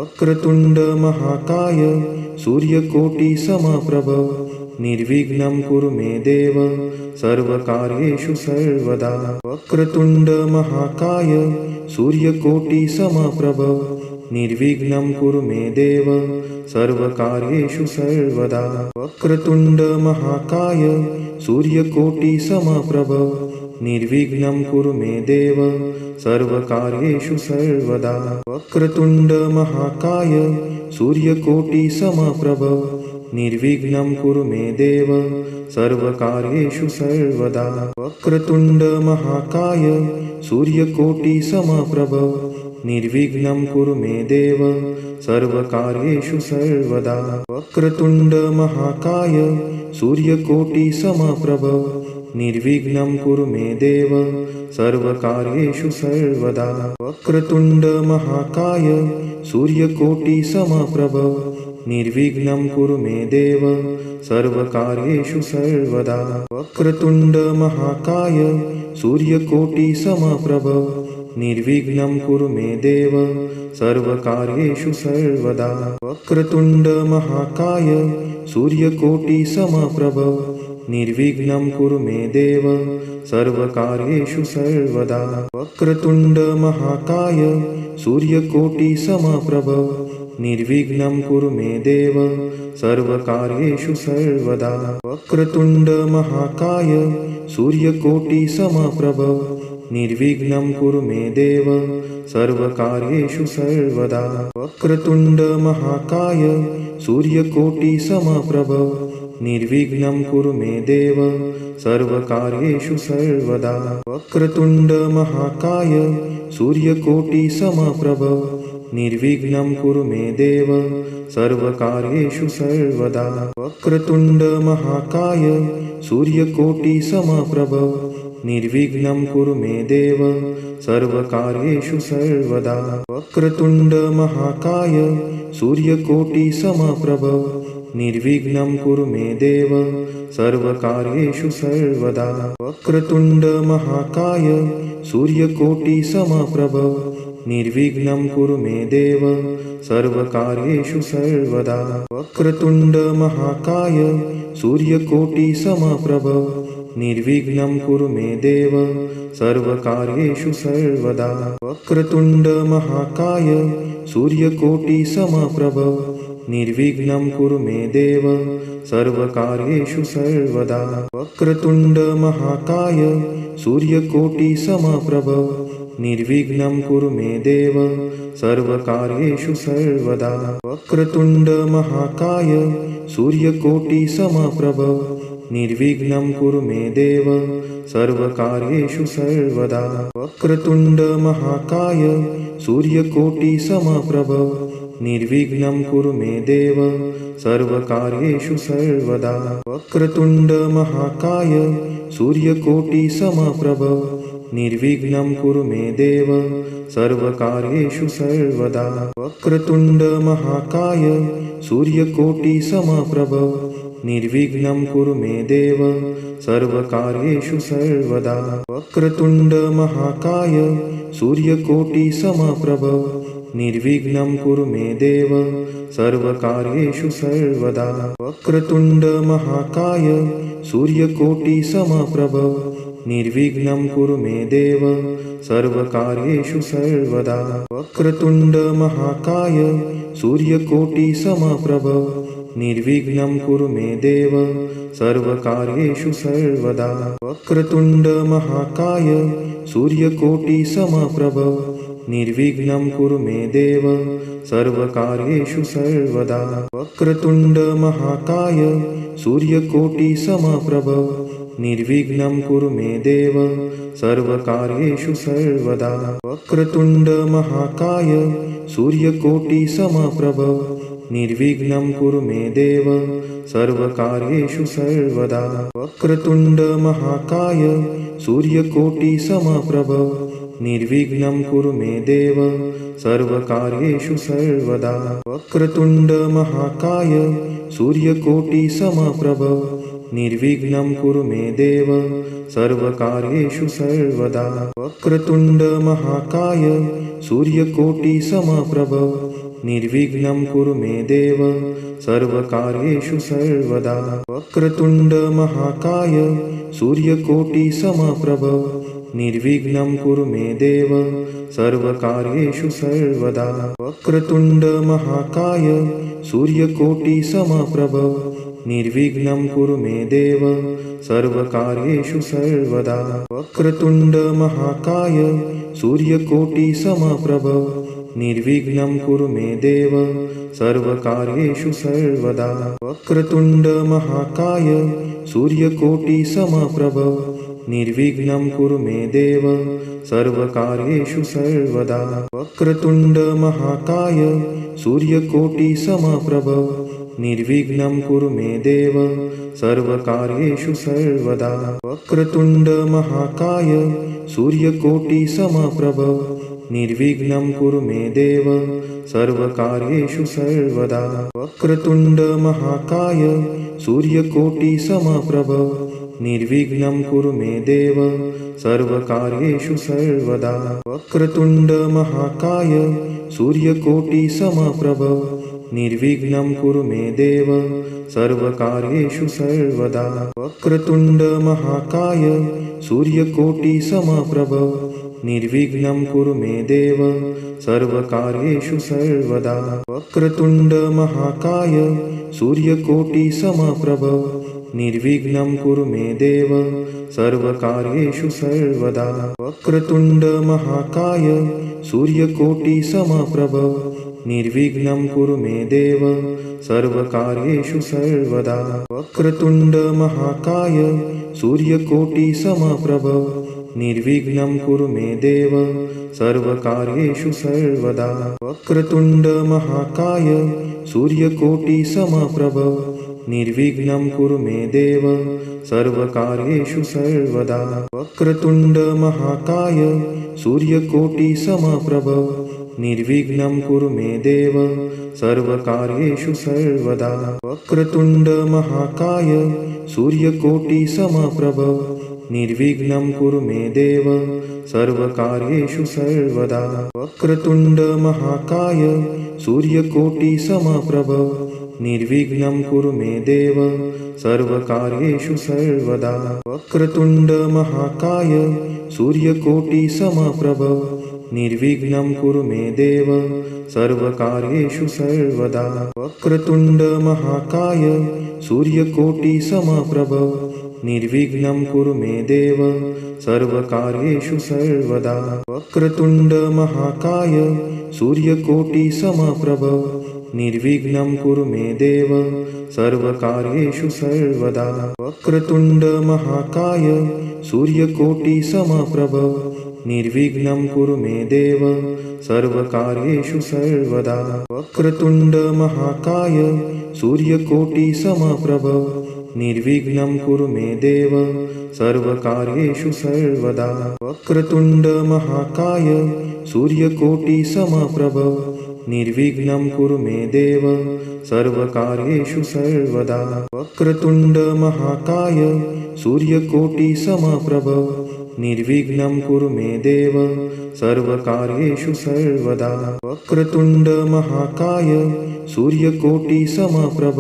वक्रतुंड महाकाय सूर्यकोटि समप्रभ निर्विघ्नं कुरु मे देव सर्वकार्येषु सर्वदा। वक्रतुंड महाकाय सूर्यकोटि समप्रभ निर्विघ्नं कुरु मे देव सर्वकार्येषु सर्वदा। वक्रतुंड महाकाय सूर्यकोटि समप्रभ निर्विघ्नं कुरु मे देव सर्वकार्येषु सर्वदा। वक्रतुंड महाकाय सूर्यकोटि समप्रभ निर्विघ्नं कुरु मे देव सर्वकार्येषु सर्वदा। वक्रतुंड महाकाय सूर्यकोटि समप्रभ निर्विघ्नं कुरु मे देव सर्वकार्येषु सर्वदा। वक्रतुंड महाकाय सूर्यकोटि समप्रभ निर्विघ्नं कुरु मे देव सर्वकार्येषु सर्वदा। वक्रतुंड महाकाय सूर्यकोटि समप्रभ निर्विघ्नं कुरु मे देव सर्वकार्येषु सर्वदा। वक्रतुंड महाकाय सूर्यकोटि समप्रभ निर्विघ्नं कुरु मे देव सर्वकार्येषु सर्वदा। वक्रतुंड महाकाय सूर्यकोटि समप्रभ निर्विघ्नं कुरु मे देव सर्वकार्येषु सर्वदा। वक्रतुंड महाकाय सूर्यकोटि समप्रभ निर्विघ्नं कुरु मे देव सर्वकार्येषु सर्वदा। वक्रतुंड महाकाय सूर्यकोटि समप्रभ निर्विघ्नं कुरु मे देव सर्वकार्येषु सर्वदा। वक्रतुंड महाकाय सूर्यकोटि समप्रभ निर्विघ्नं कुरु मे देव सर्वकार्येषु सर्वदा। वक्रतुंड महाकाय सूर्यकोटि समप्रभ निर्विघ्नं कुरु मे देव सर्वकार्येषु सर्वदा। वक्रतुंड महाकाय सूर्यकोटि समप्रभ निर्विघ्नं कुरु मे देव सर्वकार्येषु सर्वदा। वक्रतुंड महाकाय सूर्यकोटि समप्रभ निर्विघ्नं कुरु मे देव सर्वकार्येषु सर्वदा। वक्रतुंड महाकाय सूर्यकोटि समप्रभ निर्विघ्नं कुरु मे देव सर्वकार्येषु सर्वदा। वक्रतुंड महाकाय सूर्यकोटि समप्रभ निर्विघ्नं कुरु मे देव सर्वकार्येषु सर्वदा। वक्रतुंड महाकाय सूर्यकोटि समप्रभ निर्विघ्नं कुरु मे देव सर्वकार्येषु सर्वदा। वक्रतुंड महाकाय सूर्यकोटि समप्रभ निर्विघ्नं कुरु मे देव सर्वकार्येषु सर्वदा। वक्रतुंड महाकाय सूर्यकोटि समप्रभ निर्विघ्नं कुरु मे देव सर्वकार्येषु सर्वदा। वक्रतुंड महाकाय सूर्यकोटि समप्रभ निर्विघ्नं कुरु मे देव सर्वकार्येषु सर्वदा। वक्रतुंड महाकाय सूर्यकोटि समप्रभ निर्विघ्नं कुरु मे देव सर्वकार्येषु सर्वदा। वक्रतुंड महाकाय सूर्यकोटि समप्रभ निर्विघ्नं कुरु मे देव सर्वकार्येषु सर्वदा। वक्रतुंड महाकाय सूर्यकोटि समप्रभ निर्विघ्नं कुरु मे देव सर्वकार्येषु सर्वदा। वक्रतुंड महाकाय सूर्यकोटि समप्रभ निर्विघ्नं कुरु मे देव सर्वकार्येषु सर्वदा। वक्रतुंड महाकाय सूर्यकोटि समप्रभ निर्विघ्नं कुरु मे देव सर्वकार्येषु सर्वदा। वक्रतुंड महाकाय सूर्यकोटि समप्रभ निर्विघ्नं कुरु मे देव सर्वकार्येषु सर्वदा। वक्रतुंड महाकाय सूर्यकोटि समप्रभ निर्विघ्नं कुरु मे देव सर्वकार्येषु सर्वदा। वक्रतुंड महाकाय सूर्यकोटि समप्रभ निर्विघ्नं कुरु मे देव सर्वकार्येषु सर्वदा। वक्रतुंड महाकाय सूर्यकोटि समप्रभ निर्विघ्नं कुरु मे देव सर्वकार्येषु सर्वदा। वक्रतुंड महाकाय सूर्यकोटि समप्रभ निर्विघ्नं कुरु मे देव सर्वकार्येषु सर्वदा। वक्रतुंड महाकाय सूर्यकोटि समप्रभ निर्विघ्नं कुरु मे देव सर्वकार्येषु सर्वदा। वक्रतुण्ड महाकाय सूर्यकोटिसमप्रभ निर्विघ्नं कुरु मे देव सर्वकार्येषु सर्वदा। वक्रतुण्ड महाकाय सूर्यकोटिसमप्रभ निर्विघ्नं कुरु मे देव सर्वकार्येषु सर्वदा। वक्रतुण्ड महाकाय सूर्यकोटिसमप्रभ निर्विघ्नं कुरु मे देव सर्वकार्येषु सर्वदा। वक्रतुण्ड महाकाय सूर्यकोटिसमप्रभ निर्विघ्नं कुरु मे देव सर्वकार्येषु सर्वदा। वक्रतुण्ड महाकाय सूर्यकोटिसमप्रभ निर्विघ्नं कुरु मे देव सर्वकार्येषु सर्वदा। वक्रतुण्ड महाकाय सूर्यकोटिसमप्रभ निर्विघ्नं कुरु मे देव सर्वकार्येषु सर्वदा। वक्रतुण्ड महाकाय सूर्यकोटिसमप्रभ निर्विघ्नं कुरु मे देव सर्वकार्येषु सर्वदा। वक्रतुण्ड महाकाय सूर्यकोटिसमप्रभ निर्विघ्नं कुरु मे देव सर्वकार्येषु सर्वदा। वक्रतुण्ड महाकाय सूर्यकोटिसमप्रभ निर्विघ्नं कुरु मे देव सर्वकार्येषु सर्वदा। वक्रतुण्ड महाकाय सूर्यकोटिसमप्रभ निर्विघ्नं कुरु मे देव सर्वकार्येषु सर्वदा। वक्रतुण्ड महाकाय सूर्यकोटिसमप्रभ निर्विघ्नं कुरु मे देव सर्वकार्येषु सर्वदा। वक्रतुण्ड महाकाय सूर्यकोटिसमप्रभ निर्विघ्नं कुरु मे देव सर्वकार्येषु सर्वदा। वक्रतुण्ड महाकाय सूर्यकोटिसमप्रभ निर्विघ्नं कुरु मे देव सर्वकार्येषु सर्वदा। वक्रतुण्ड महाकाय सूर्यकोटिसमप्रभ निर्विघ्नं कुरु मे देव सर्वकार्येषु सर्वदा। वक्रतुण्ड महाकाय सूर्यकोटिसमप्रभ निर्विघ्नं कुरु मे देव सर्वकार्येषु सर्वदा। वक्रतुण्ड महाकाय सूर्यकोटिसमप्रभ निर्विघ्नं कुरु मे देव सर्वकार्येषु सर्वदा। वक्रतुण्ड महाकाय सूर्यकोटिसमप्रभ निर्विघ्नं कुरु मे देव सर्वकार्येषु सर्वदा। वक्रतुण्ड महाकाय सूर्यकोटिसमप्रभ निर्विघ्नं कुरु मे देव सर्वकार्येषु सर्वदा। वक्रतुण्ड महाकाय सूर्यकोटिसमप्रभ निर्विघ्नं कुरु मे देव सर्वकार्येषु सर्वदा। वक्रतुण्ड महाकाय सूर्यकोटिसमप्रभ निर्विघ्नं कुरु मे देव सर्वकार्येषु सर्वदा। वक्रतुण्ड महाकाय सूर्यकोटिसमप्रभ निर्विघ्नं कुरु मे देव सर्वकार्येषु सर्वदा। वक्रतुण्ड महाकाय सूर्यकोटिसमप्रभ निर्विघ्नं कुरु मे देव सर्वकार्येषु सर्वदा। वक्रतुण्ड महाकाय सूर्यकोटिसमप्रभ निर्विघ्नं कुरु मे देव सर्वकार्येषु सर्वदा। वक्रतुण्ड महाकाय सूर्यकोटिसमप्रभ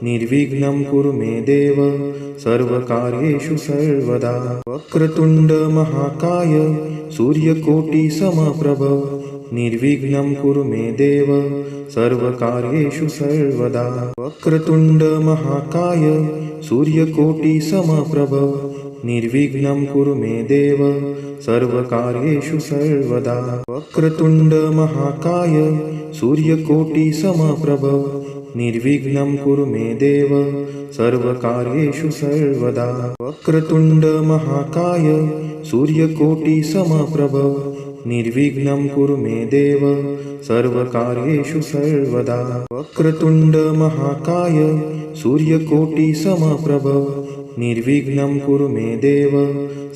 निर्विघ्नं कुरु मे देव सर्वकार्येषु सर्वदा। वक्रतुण्ड महाकाय सूर्यकोटिसमप्रभ निर्विघ्नं कुरु मे देव सर्वकार्येषु सर्वदा। वक्रतुण्ड महाकाय सूर्यकोटिसमप्रभ निर्विघ्नं कुरु मे देव सर्वकार्येषु सर्वदा। वक्रतुण्ड महाकाय सूर्यकोटिसमप्रभ निर्विघ्नं कुरु मे देव सर्वकार्येषु सर्वदा। वक्रतुण्ड महाकाय सूर्यकोटिसमप्रभ निर्विघ्नं कुरु मे देव सर्वकार्येषु सर्वदा। वक्रतुण्ड महाकाय सूर्यकोटिसमप्रभ निर्विघ्नं कुरु मे देव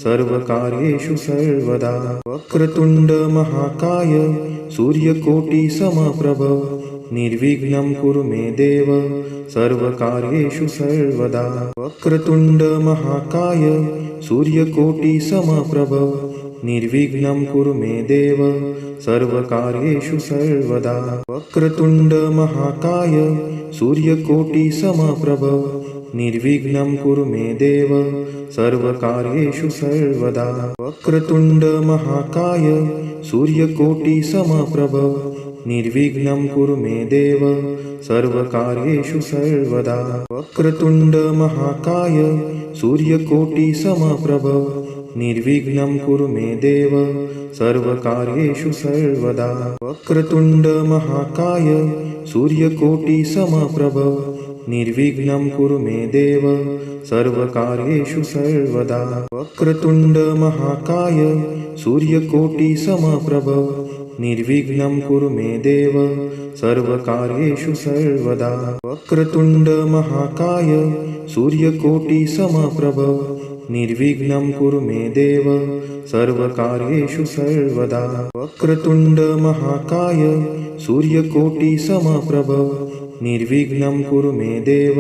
सर्वकार्येषु सर्वदा। वक्रतुण्ड महाकाय सूर्यकोटिसमप्रभ निर्विघ्नं कुरु मे देव सर्वकार्येषु सर्वदा। वक्रतुण्ड महाकाय सूर्यकोटिसमप्रभ निर्विघ्नं कुरु मे देव सर्वकार्येषु सर्वदा वक्रतुण्ड महाकाय सूर्यकोटिसमप्रभ निर्विघ्नं कुरु मे देव सर्वकार्येषु सर्वदा वक्रतुण्ड महाकाय सूर्यकोटिसमप्रभ निर्विघ्नं कुरु मे देव सर्वकार्येषु सर्वदा वक्रतुण्ड महाकाय सूर्यकोटिसमप्रभ निर्विघ्नं कुरु मे देव सर्वकार्येषु सर्वदा वक्रतुण्ड महाकाय सूर्यकोटिसमप्रभ निर्विघ्नं कुरु मे देव सर्वकार्येषु सर्वदा वक्रतुण्ड महाकाय सूर्यकोटिसमप्रभ निर्विघ्नं कुरु मे देव सर्वकार्येषु सर्वदा वक्रतुण्ड महाकाय सूर्यकोटिसमप्रभ निर्विघ्नं कुरु मे देव सर्वकार्येषु सर्वदा वक्रतुण्ड महाकाय सूर्यकोटिसमप्रभ निर्विघ्नं कुरु मे देव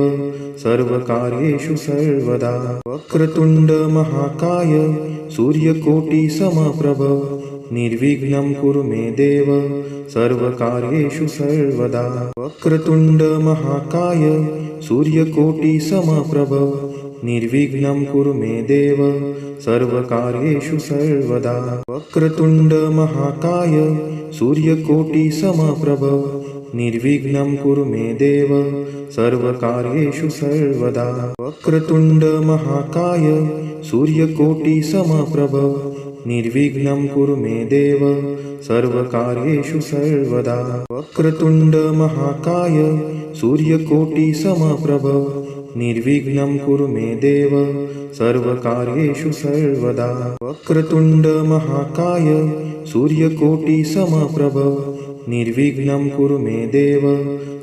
सर्वकार्येषु सर्वदा वक्रतुण्ड महाकाय सूर्यकोटिसमप्रभ निर्विघ्नं कुरु मे देव सर्वकार्येषु सर्वदा वक्रतुण्ड महाकाय सूर्यकोटिसमप्रभ निर्विघ्नं कुरु मे देव सर्वकार्येषु सर्वदा वक्रतुण्ड महाकाय सूर्यकोटिसमप्रभ निर्विघ्नं कुरु मे देव सर्वकार्येषु सर्वदा वक्रतुण्ड महाकाय सूर्यकोटिसमप्रभ निर्विघ्नं कुरु मे देव सर्वकार्येषु सर्वदा वक्रतुण्ड महाकाय सूर्यकोटिसमप्रभ निर्विघ्नं कुरु मे देव सर्वकार्येषु सर्वदा वक्रतुण्ड महाकाय सूर्यकोटिसमप्रभ निर्विघ्नं कुरु मे देव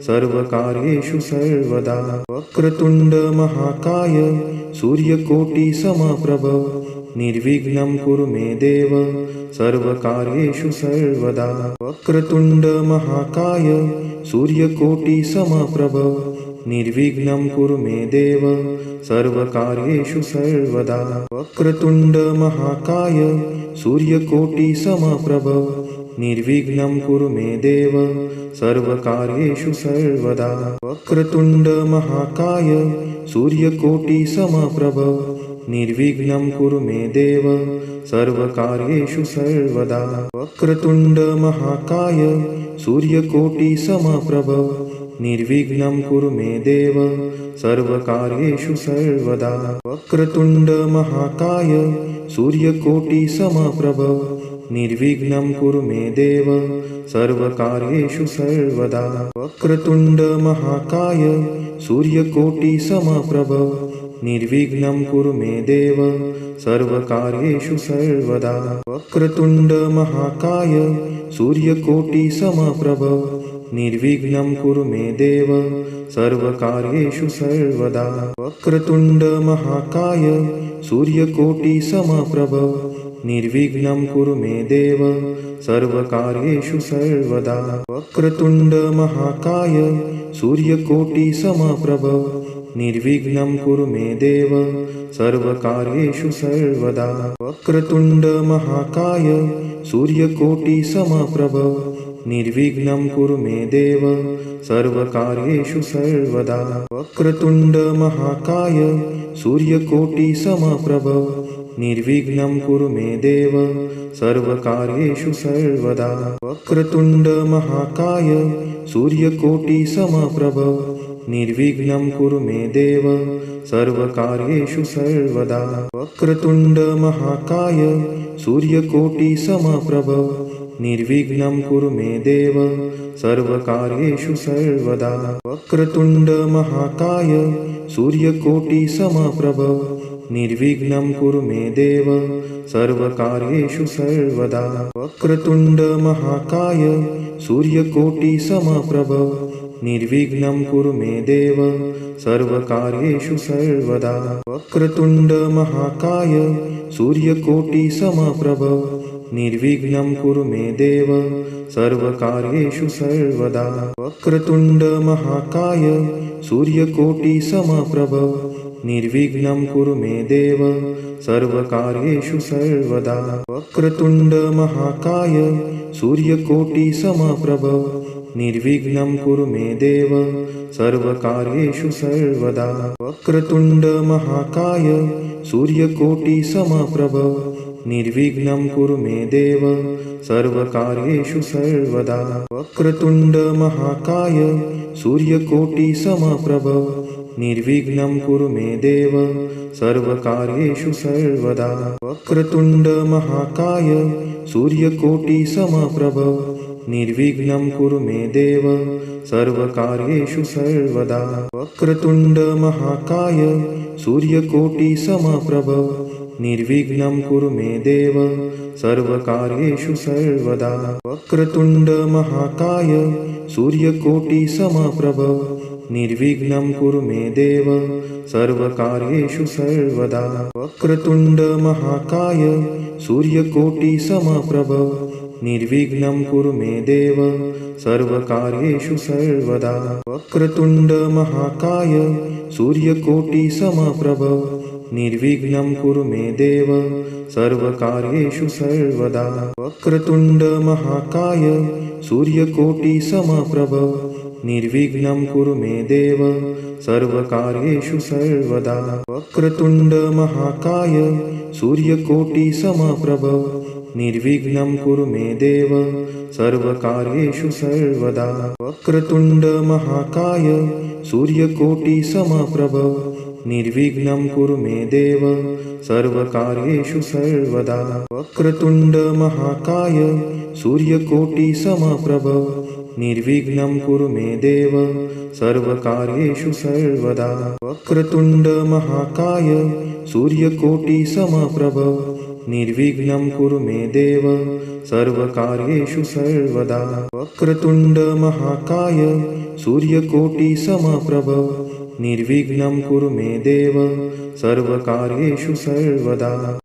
सर्वकार्येषु सर्वदा वक्रतुण्ड महाकाय सूर्यकोटिसमप्रभ निर्विघ्नं कुरु मे देव सर्वकार्येषु सर्वदा वक्रतुण्ड महाकाय सूर्यकोटिसमप्रभ निर्विघ्नं कुरु मे देव सर्वकार्येषु सर्वदा वक्रतुण्ड महाकाय सूर्यकोटिसमप्रभ निर्विघ्नं कुरु मे देव सर्वकार्येषु सर्वदा वक्रतुण्ड महाकाय सूर्यकोटिसमप्रभ निर्विघ्नं कुरु मे देव सर्वकार्येषु सर्वदा वक्रतुण्ड महाकाय सूर्यकोटिसमप्रभ निर्विघ्नं कुरु मे देव सर्वकार्येषु सर्वदा वक्रतुण्ड महाकाय सूर्यकोटिसमप्रभ निर्विघ्नं कुरु मे देव सर्वकार्येषु सर्वदा वक्रतुण्ड महाकाय सूर्यकोटिसमप्रभ निर्विघ्नं कुरु मे देव सर्वकार्येषु सर्वदा वक्रतुण्ड महाकाय सूर्यकोटिसमप्रभ निर्विघ्नं कुरु मे देव सर्वकार्येषु सर्वदा वक्रतुण्ड महाकाय सूर्यकोटिसमप्रभ निर्विघ्नं कुरु मे देव सर्वकार्येषु सर्वदा वक्रतुण्ड महाकाय सूर्यकोटिसमप्रभ निर्विघ्नं कुरु मे देव सर्वकार्येषु सर्वदा वक्रतुण्ड महाकाय सूर्यकोटिसमप्रभ निर्विघ्नं कुरु मे देव सर्वकार्येषु सर्वदा वक्रतुण्ड महाकाय सूर्यकोटिसमप्रभ निर्विघ्नं कुरु मे देव सर्वकार्येषु सर्वदा वक्रतुण्ड महाकाय सूर्यकोटिसमप्रभ निर्विघ्नं कुरु मे देव सर्वकार्येषु सर्वदा वक्रतुण्ड महाकाय सूर्यकोटिसमप्रभ निर्विघ्नं कुरु मे देव सर्वकार्येषु सर्वदा वक्रतुण्ड महाकाय सूर्यकोटिसमप्रभ निर्विघ्नं कुरु मे देव सर्वकार्येषु सर्वदा वक्रतुण्ड महाकाय सूर्यकोटिसमप्रभ निर्विघ्नं कुरु मे देव सर्वकार्येषु सर्वदा वक्रतुण्ड महाकाय सूर्यकोटिसमप्रभ निर्विघ्नं कुरु मे देव सर्वकार्येषु सर्वदा वक्रतुण्ड महाकाय सूर्यकोटिसमप्रभ निर्विघ्नं कुरु मे देव सर्वकार्येषु सर्वदा वक्रतुण्ड महाकाय सूर्यकोटिसमप्रभ निर्विघ्नं कुरु मे देव सर्वकार्येषु सर्वदा वक्रतुण्ड महाकाय सूर्यकोटिसमप्रभ निर्विघ्नं कुरु मे देव सर्वकार्येषु सर्वदा वक्रतुण्ड महाकाय सूर्यकोटिसमप्रभ निर्विघ्नं कुरु मे देव सर्वकार्येषु सर्वदा वक्रतुण्ड महाकाय सूर्यकोटिसमप्रभ निर्विघ्नं कुरु मे देव सर्वकार्येषु सर्वदा वक्रतुण्ड महाकाय सूर्यकोटिसमप्रभ निर्विघ्नं कुरु मे देव सर्वकार्येषु सर्वदा वक्रतुण्ड महाकाय सूर्यकोटिसमप्रभ निर्विघ्नं कुरु मे देव सर्वकार्येषु सर्वदा वक्रतुण्ड महाकाय सूर्यकोटिसमप्रभ निर्विघ्नं कुरु मे देव सर्वकार्येषु सर्वदा वक्रतुण्ड महाकाय सूर्यकोटिसमप्रभ निर्विघ्नं कुरु मे देव सर्वकार्येषु सर्वदा वक्रतुण्ड महाकाय सूर्यकोटिसमप्रभ निर्विघ्नं कुरु मे देव सर्वकार्येषु सर्वदा वक्रतुण्ड महाकाय सूर्यकोटिसमप्रभ निर्विघ्नं कुरु मे देव सर्वकार्येषु सर्वदा वक्रतुण्ड महाकाय सूर्यकोटिसमप्रभ निर्विघ्नं कुरु मे देव सर्वकार्येषु सर्वदा वक्रतुण्ड महाकाय सूर्यकोटिसमप्रभ निर्विघ्नं कुरु मे देव सर्वकार्येषु सर्वदा वक्रतुण्ड महाकाय सूर्यकोटिसमप्रभ निर्विघ्नं कुरु मे देव सर्वकार्येषु सर्वदा वक्रतुण्ड महाकाय सूर्यकोटिसमप्रभ निर्विघ्नं कुरु मे देव सर्वकार्येषु सर्वदा